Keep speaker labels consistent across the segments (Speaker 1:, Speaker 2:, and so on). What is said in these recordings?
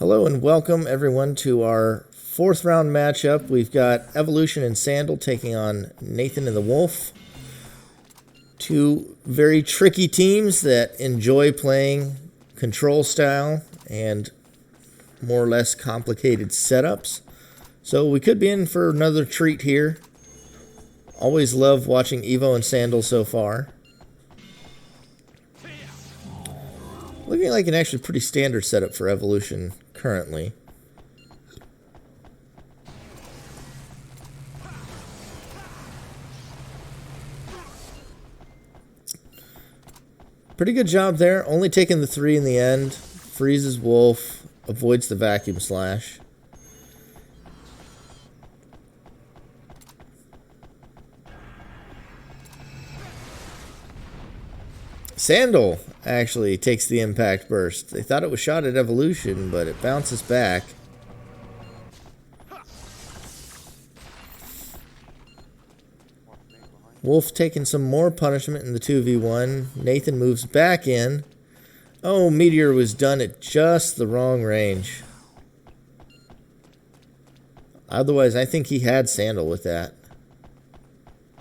Speaker 1: Hello and welcome everyone to our fourth round matchup. We've got Evolution and Sandal taking on Nathan and the Wolf. Two very tricky teams that enjoy playing control style and more or less complicated setups. So we could be in for another treat here. Always love watching Evo and Sandal so far. Looking like an actually pretty standard setup for Evolution currently. Pretty good job there. Only taking the 3 in the end. Freezes Wolf. Avoids the vacuum slash. Sandal actually takes the impact burst. They thought it was shot at Evolution, but it bounces back. Wolf taking some more punishment in the 2v1. Nathan moves back in. Oh, Meteor was done at just the wrong range. Otherwise, I think he had Sandal with that.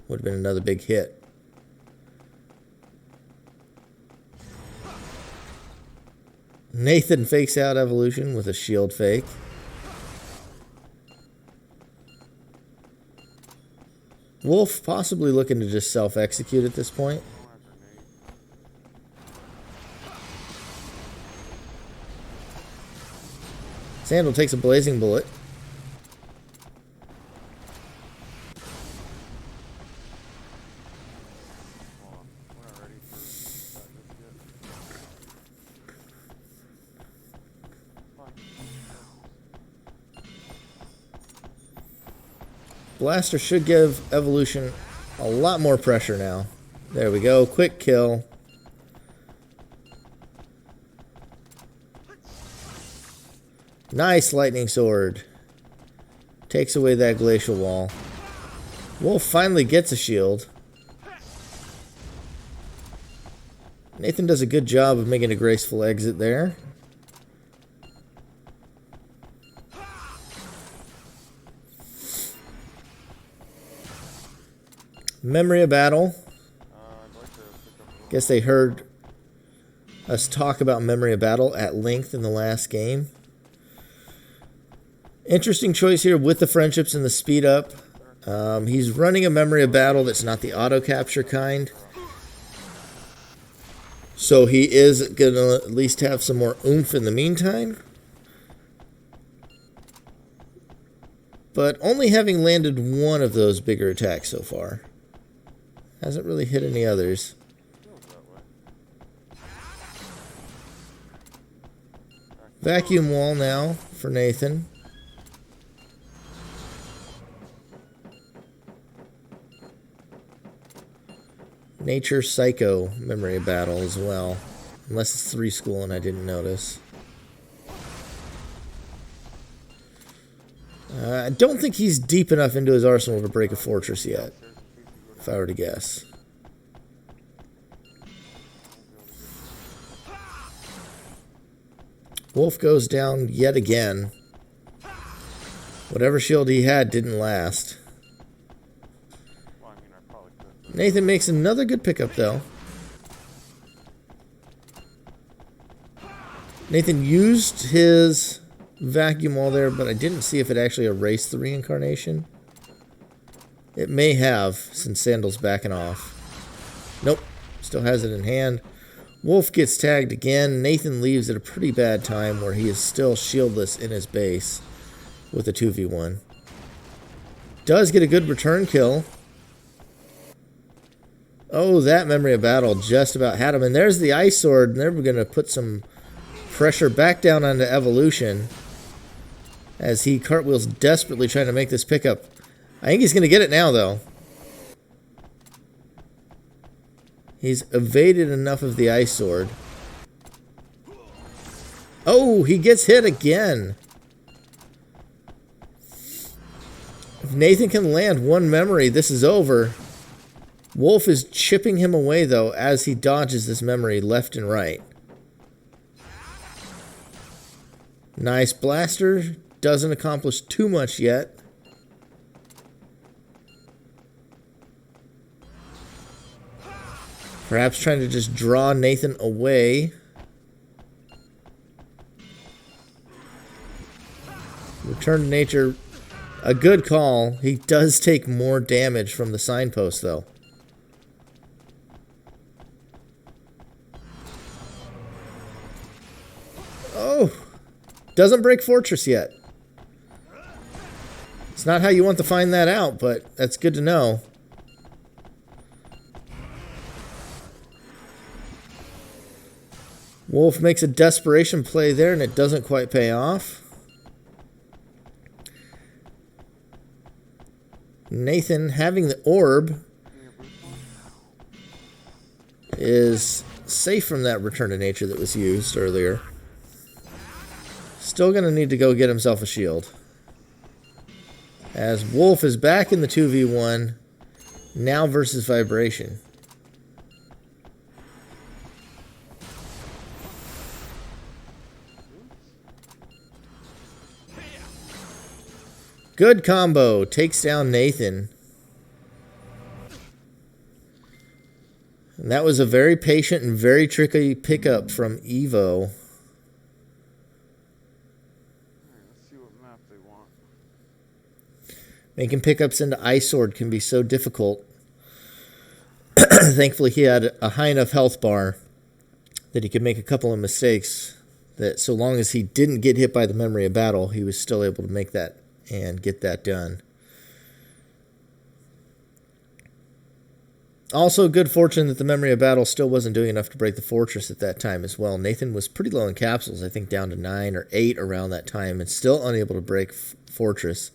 Speaker 1: Would have been another big hit. Nathan fakes out Evolution with a shield fake. Wolf possibly looking to just self-execute at this point. Sandal takes a blazing bullet. Blaster should give Evolution a lot more pressure now. There we go. Quick kill. Nice lightning sword. Takes away that glacial wall. Wolf finally gets a shield. Nathan does a good job of making a graceful exit there. Memory of battle. Guess they heard us talk about memory of battle at length in the last game. Interesting choice here with the friendships and the speed up. He's running a memory of battle that's not the auto capture kind. So he is going to at least have some more oomph in the meantime. But only having landed one of those bigger attacks so far. Hasn't really hit any others. Vacuum wall now for Nathan. Nature Psycho memory of battle as well. Unless it's 3 school and I didn't notice. I don't think he's deep enough into his arsenal to break a fortress yet. If I were to guess. Wolf goes down yet again. Whatever shield he had didn't last. Nathan makes another good pickup though. Nathan used his vacuum wall there, but I didn't see if it actually erased the reincarnation. It may have, since Sandal's backing off. Nope, still has it in hand. Wolf gets tagged again. Nathan leaves at a pretty bad time where he is still shieldless in his base with a 2v1. Does get a good return kill. Oh, that memory of battle just about had him. And there's the ice sword, and they're going to put some pressure back down onto Evolution as he cartwheels desperately trying to make this pickup. I think he's going to get it now, though. He's evaded enough of the ice sword. Oh, he gets hit again. If Nathan can land one memory, this is over. Wolf is chipping him away, though, as he dodges this memory left and right. Nice blaster. Doesn't accomplish too much yet. Perhaps trying to just draw Nathan away. Return to nature. A good call. He does take more damage from the signpost, though. Oh! Doesn't break Fortress yet. It's not how you want to find that out, but that's good to know. Wolf makes a desperation play there, and it doesn't quite pay off. Nathan, having the orb, is safe from that return to nature that was used earlier. Still going to need to go get himself a shield. As Wolf is back in the 2v1, now versus Vibration. Good combo. Takes down Nathan. And that was a very patient and very tricky pickup from Evo.
Speaker 2: Let's see what map they want.
Speaker 1: Making pickups into Ice Sword can be so difficult. Thankfully, he had a high enough health bar that he could make a couple of mistakes. That so long as he didn't get hit by the memory of battle, he was still able to make that and get that done. Also, good fortune that the memory of battle still wasn't doing enough to break the fortress at that time as well. Nathan was pretty low in capsules, I think down to 9 or 8 around that time, and still unable to break fortress.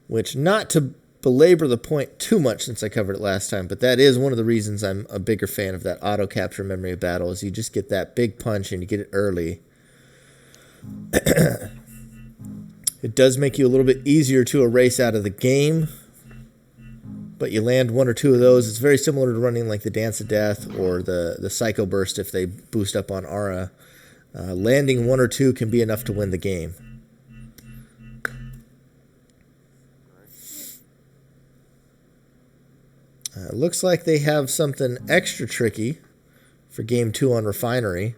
Speaker 1: Which, not to belabor the point too much since I covered it last time, but that is one of the reasons I'm a bigger fan of that auto capture memory of battle, is you just get that big punch and you get it early. It does make you a little bit easier to erase out of the game, but you land 1 or 2 of those. It's very similar to running like the Dance of Death or the Psycho Burst if they boost up on Aura. Landing 1 or 2 can be enough to win the game. Looks like they have something extra tricky for game 2 on Refinery.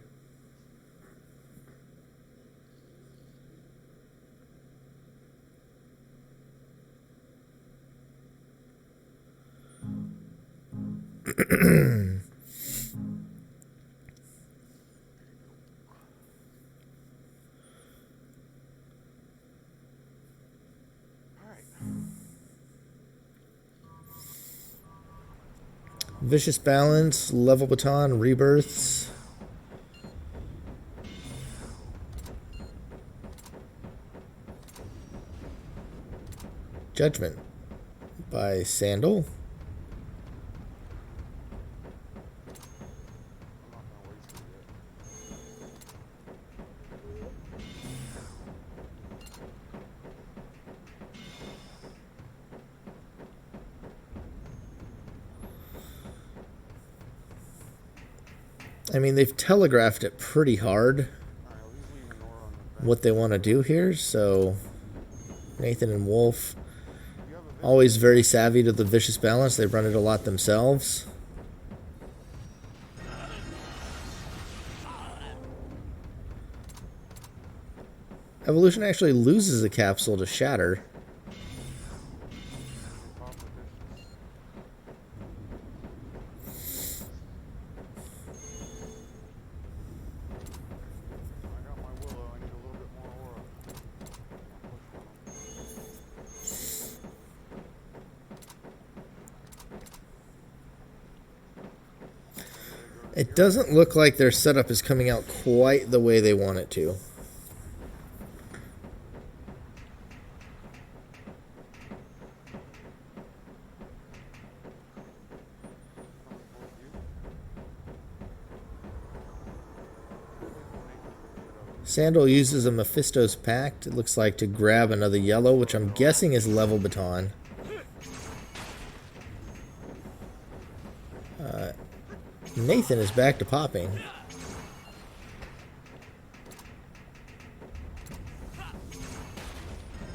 Speaker 1: Vicious Balance, Level Baton, Rebirths. Judgment by Sandal. I mean, they've telegraphed it pretty hard what they want to do here, so Nathan and Wolf, always very savvy to the Vicious Balance. They run it a lot themselves. Evolution actually loses a capsule to Shatter. It doesn't look like their setup is coming out quite the way they want it to. Sandal uses a Mephisto's Pact, it looks like, to grab another yellow, which I'm guessing is Level Baton. Nathan is back to popping.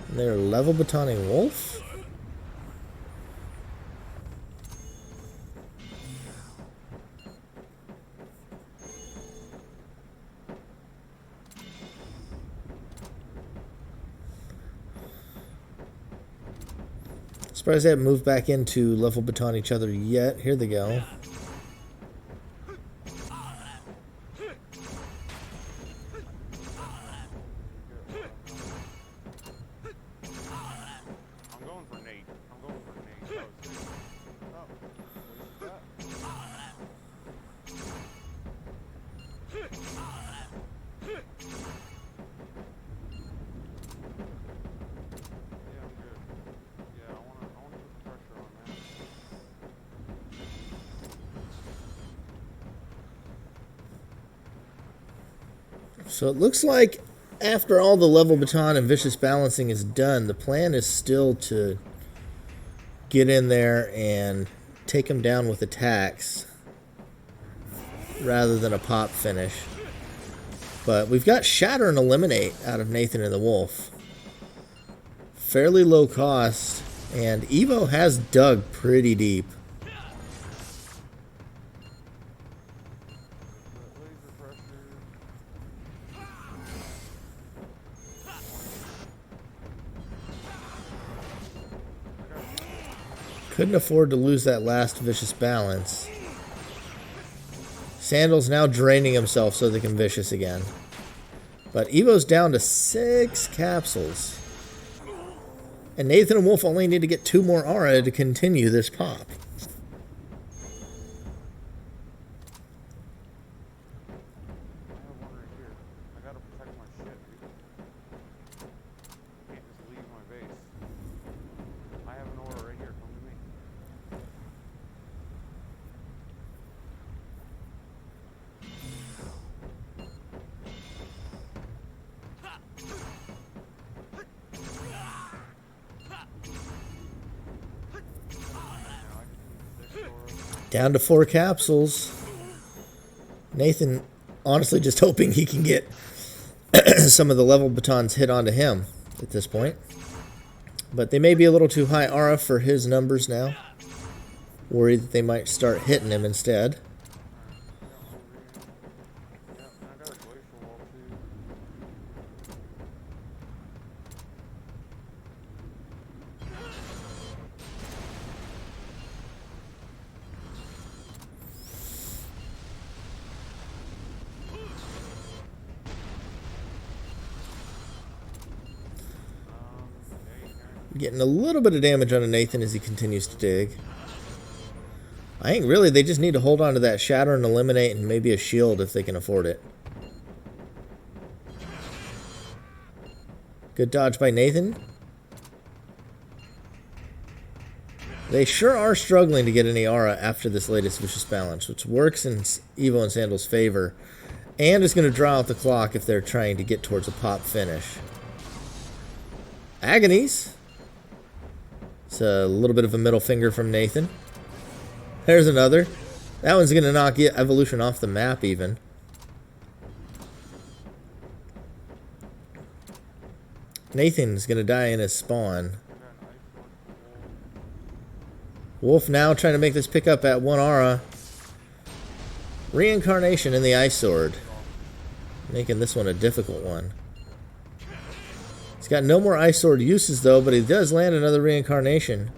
Speaker 1: They're level batoning Wolf. Surprised they haven't moved back into level baton each other yet. Here they go.
Speaker 2: I'm going for Nate. I'm going for Nate. Oh, what is that? Yeah, I'm good. Yeah, I wanna put pressure on that.
Speaker 1: So it looks like after all the level baton and vicious balancing is done, the plan is still to get in there and take him down with attacks rather than a pop finish. But we've got Shatter and Eliminate out of Nathan and the Wolf. Fairly low cost, and Evo has dug pretty deep.
Speaker 2: Laser pressure.
Speaker 1: Couldn't afford to lose that last vicious balance. Sandal's now draining himself so they can vicious again. But Evo's down to 6 capsules. And Nathan and Wolf only need to get 2 more aura to continue this pop.
Speaker 2: I have one right here. I gotta protect my shit, dude. I can't just leave my base. I have an aura right here. Come to me.
Speaker 1: Down to 4 capsules. Nathan honestly just hoping he can get some of the level batons hit onto him at this point. But they may be a little too high aura for his numbers now. Worried that they might start hitting him instead.
Speaker 2: Yeah, and I got a glacial wall too.
Speaker 1: Getting a little bit of damage onto Nathan as he continues to dig. I think really they just need to hold on to that Shatter and Eliminate and maybe a shield if they can afford it. Good dodge by Nathan. They sure are struggling to get any aura after this latest vicious balance, which works in Evo and Sandal's favor, and is going to draw out the clock if they're trying to get towards a pop finish. Agonies. It's a little bit of a middle finger from Nathan. There's another. That one's going to knock Evolution off the map even. Nathan's going to die in his spawn. Wolf now trying to make this pick up at 1 aura. Reincarnation in the Ice Sword. Making this one a difficult one. He's got no more Ice Sword uses though, but he does land another Reincarnation.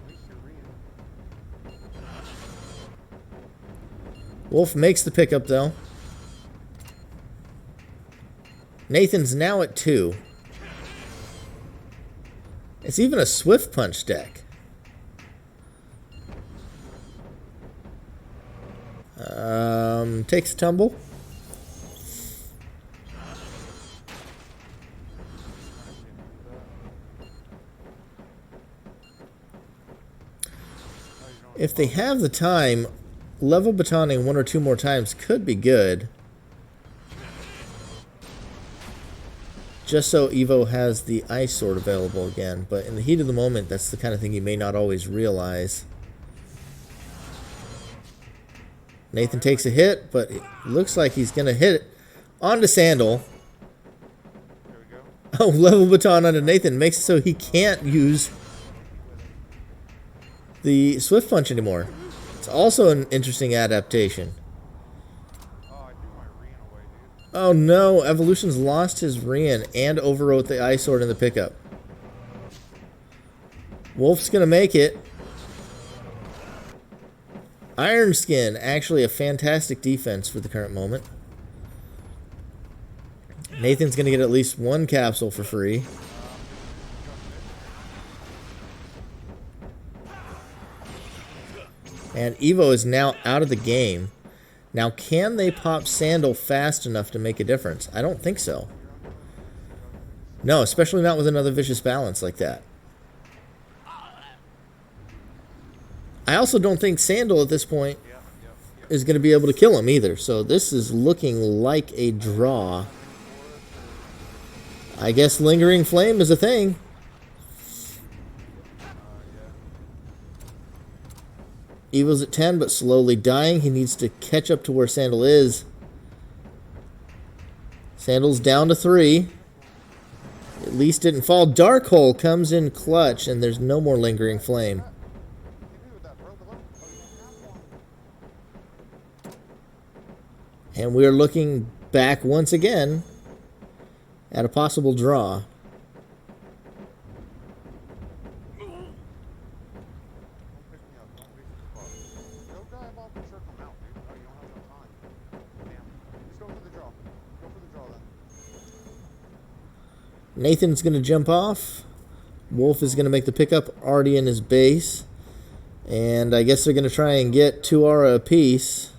Speaker 1: Wolf makes the pickup though. Nathan's now at 2. It's even a Swift Punch deck. Takes a tumble. If they have the time, level batoning 1 or 2 more times could be good. Just so Evo has the Ice Sword available again. But in the heat of the moment, that's the kind of thing you may not always realize. Nathan takes a hit, but it looks like he's going to hit it onto Sandal.
Speaker 2: There we go.
Speaker 1: Oh, level baton onto Nathan makes it so he can't use the Swift Punch anymore. It's also an interesting adaptation.
Speaker 2: Oh, I threw my Rian away, dude.
Speaker 1: Oh no, Evolution's lost his Rian and overwrote the Ice Sword in the pickup. Wolf's gonna make it. Iron Skin, actually a fantastic defense for the current moment. Nathan's gonna get at least one capsule for free. And Evo is now out of the game. Now, can they pop Sandal fast enough to make a difference? I don't think so. No, especially not with another vicious balance like that. I also don't think Sandal at this point is going to be able to kill him either. So this is looking like a draw. I guess Lingering Flame is a thing. Evo's at 10, but slowly dying. He needs to catch up to where Sandal is. Sandal's down to 3. At least didn't fall. Dark Hole comes in clutch, and there's no more Lingering Flame. And we are looking back once again at a possible draw. Nathan's going to jump off. Wolf is going to make the pickup already in his base. And I guess they're going to try and get 2 aura apiece.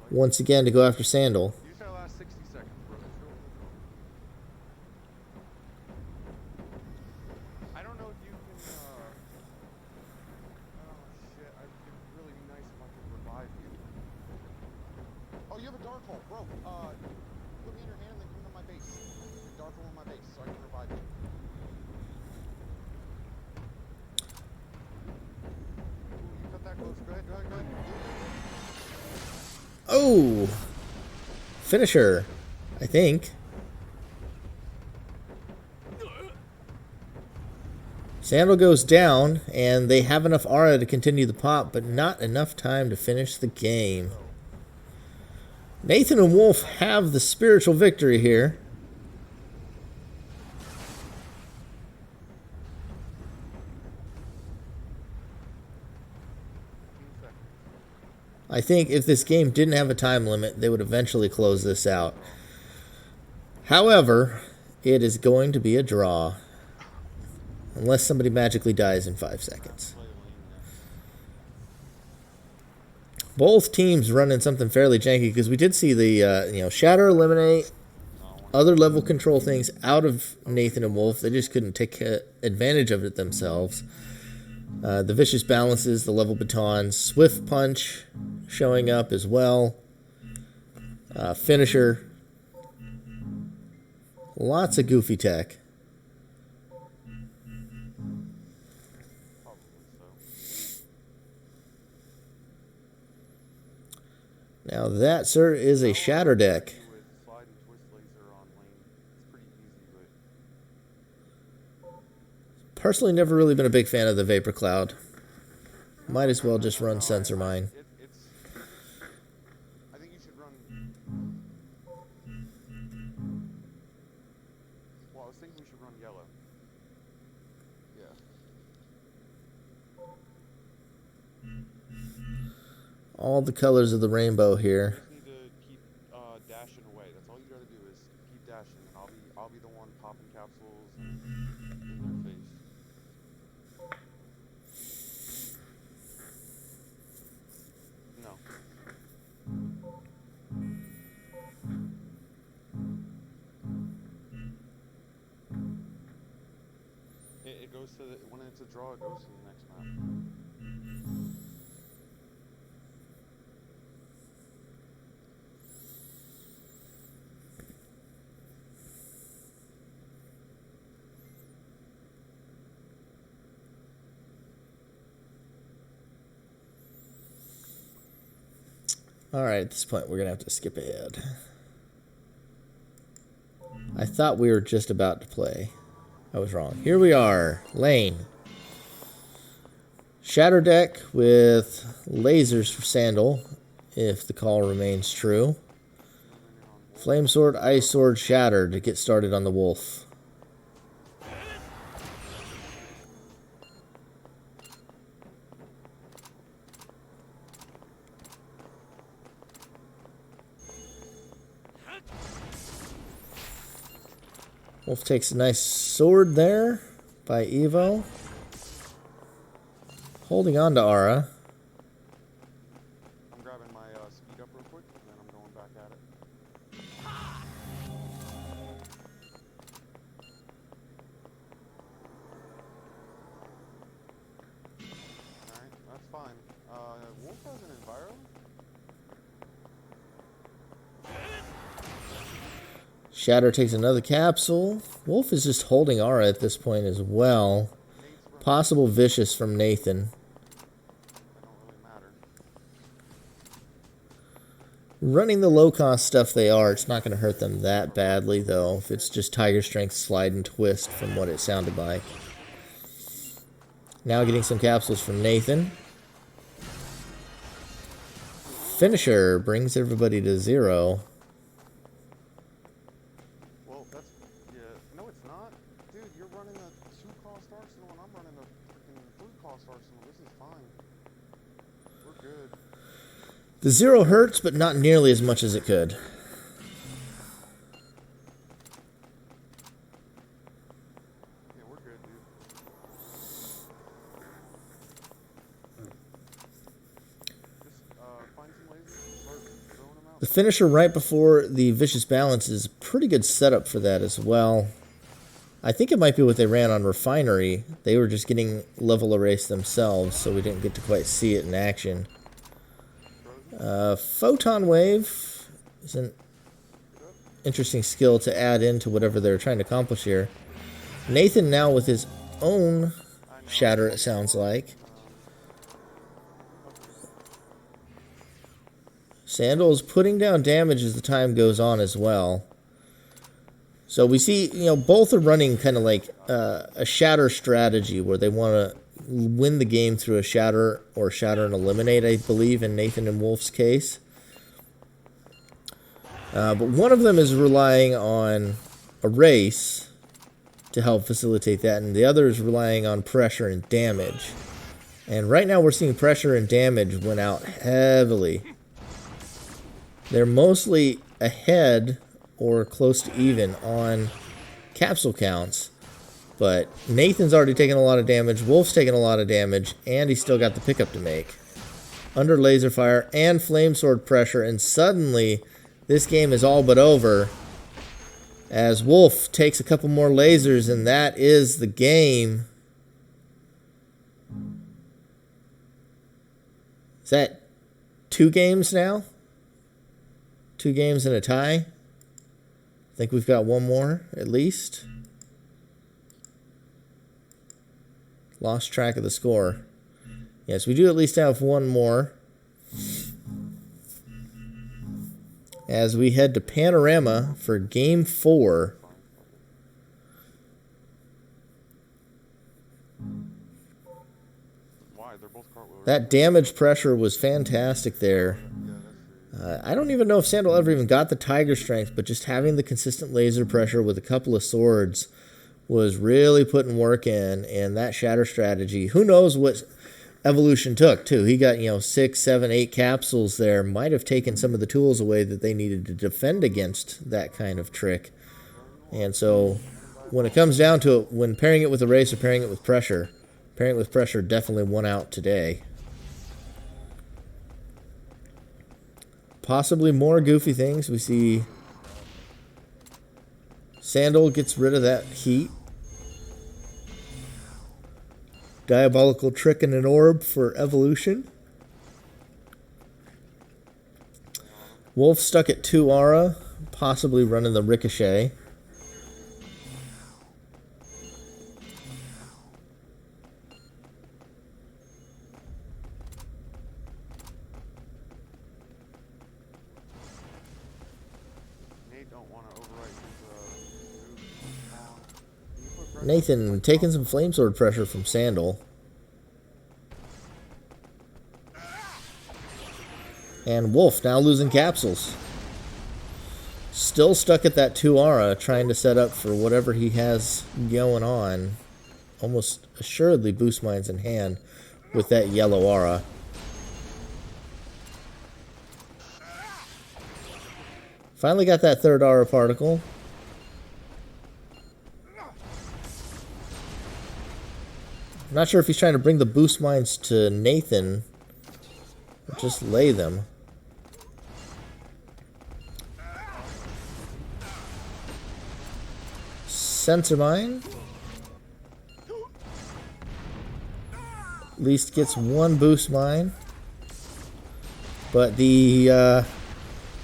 Speaker 1: Once again to go after Sandal.
Speaker 2: Use that last 60 seconds, bro. I don't know if you can, oh shit, it'd really be nice if I could revive you. Oh, you have a dark hole, bro. Put me in your hand and then come to my base. The dark hole in my base so I can revive you. Ooh, you cut that close. Go ahead, go ahead, go ahead.
Speaker 1: Oh! Finisher, I think. Sandal goes down, and they have enough aura to continue the pop, but not enough time to finish the game. Nathan and Wolf have the spiritual victory here. I think if this game didn't have a time limit, they would eventually close this out. However, it is going to be a draw. Unless somebody magically dies in 5 seconds. Both teams running something fairly janky, because we did see the Shatter eliminate other level control things out of Nathan and Wolf. They just couldn't take advantage of it themselves. The vicious balances, the level batons, Swift Punch showing up as well. Finisher. Lots of goofy tech. Now that, sir, is a Shatter deck. Personally, never really been a big fan of the Vapor Cloud. Might as well just run Sensor Mine.
Speaker 2: I think you should run. Well, I was thinking we should run yellow. Yeah.
Speaker 1: All the colors of the rainbow here.
Speaker 2: You just need to keep dashing away. That's all you gotta do is keep dashing, and I'll be the one popping capsules in their face. No. It goes to the, when it's a draw, it goes to the next map.
Speaker 1: Alright, at this point we're going to have to skip ahead. I thought we were just about to play. I was wrong. Here we are. Lane. Shatter deck with lasers for Sandal, if the call remains true. Flame Sword, Ice Sword, Shatter to get started on the Wolf. Wolf takes a nice sword there by Evo. Holding on to Aura.
Speaker 2: I'm grabbing my speed up real quick, and then I'm going back at it. Alright, that's fine. Wolf has an enviro?
Speaker 1: Shatter takes another capsule. Wolf is just holding Aura at this point as well. Possible Vicious from Nathan.
Speaker 2: That don't really matter.
Speaker 1: Running the low-cost stuff they are, it's not going to hurt them that badly, though, if it's just Tiger Strength, Slide, and Twist from what it sounded like. Now getting some capsules from Nathan. Finisher brings everybody to 0.
Speaker 2: Well, that's... yeah. No, it's not. Dude, you're running a 2-cost arsenal, and I'm running a freaking 3-cost arsenal. This is fine. We're good.
Speaker 1: The 0 hurts, but not nearly as much as it could.
Speaker 2: Yeah, we're good, dude. Just, find some lasers and start throwing them out.
Speaker 1: The finisher right before the Vicious Balance is a pretty good setup for that as well. I think it might be what they ran on Refinery. They were just getting level erased themselves, so we didn't get to quite see it in action. Photon Wave is an interesting skill to add into whatever they're trying to accomplish here. Nathan now with his own Shatter, it sounds like. Sandal is putting down damage as the time goes on as well. So we see, both are running kind of like a Shatter strategy where they want to win the game through a Shatter or Shatter and Eliminate, I believe, in Nathan and Wolf's case. But one of them is relying on Erase to help facilitate that, and the other is relying on Pressure and Damage. And right now we're seeing Pressure and Damage win out heavily. They're mostly ahead or close to even on capsule counts. But Nathan's already taken a lot of damage, Wolf's taken a lot of damage, and he's still got the pickup to make. Under laser fire and flame sword pressure, and suddenly this game is all but over as Wolf takes a couple more lasers, and that is the game. Is that 2 games now? 2 games and a tie? I think we've got one more, at least. Lost track of the score. Yes, we do at least have one more. As we head to Panorama for Game 4.
Speaker 2: Why? They're both cartwheel.
Speaker 1: That damage pressure was fantastic there. I don't even know if Sandal ever even got the Tiger Strength, but just having the consistent laser pressure with a couple of swords was really putting work in, and that Shatter strategy, who knows what Evolution took, too. He got, 6, 7, 8 capsules there. Might have taken some of the tools away that they needed to defend against that kind of trick. And so, when it comes down to it, when pairing it with Erase or pairing it with Pressure definitely won out today. Possibly more goofy things. We see Sandal gets rid of that heat. Diabolical Trick and an Orb for Evolution. Wolf stuck at 2 aura, possibly running the Ricochet.
Speaker 2: don't want to overwrite his Can you put pressure?
Speaker 1: Nathan taking some flame sword pressure from Sandal. And Wolf now losing capsules. Still stuck at that 2 aura, trying to set up for whatever he has going on. Almost assuredly boost mines in hand with that yellow aura. Finally got that 3rd aura particle. Not sure if he's trying to bring the boost mines to Nathan or just lay them. Sensor mine. At least gets 1 boost mine. But the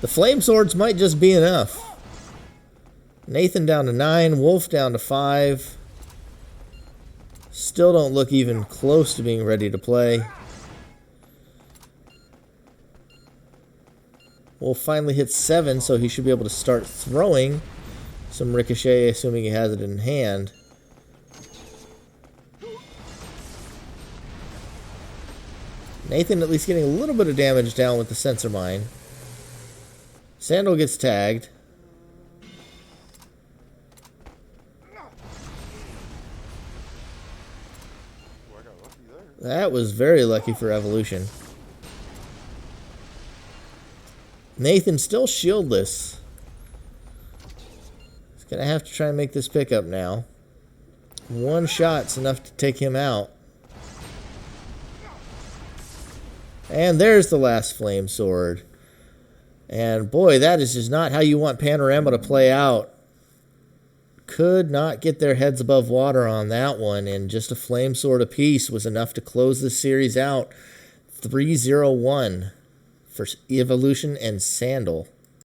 Speaker 1: flame swords might just be enough. Nathan down to 9, Wolf down to 5. Still don't look even close to being ready to play. Wolf finally hits 7, so he should be able to start throwing some ricochet, assuming he has it in hand. Nathan at least getting a little bit of damage down with the sensor mine. Sandal gets tagged.
Speaker 2: Oh, I got lucky there.
Speaker 1: That was very lucky for Evolution. Nathan still shieldless. He's going to have to try and make this pickup now. 1 shot's enough to take him out. And there's the last flame sword. And boy, that is just not how you want Panorama to play out. Could not get their heads above water on that one, and just a flame sword apiece was enough to close this series out 3-0-1 for Evolution and Sandal.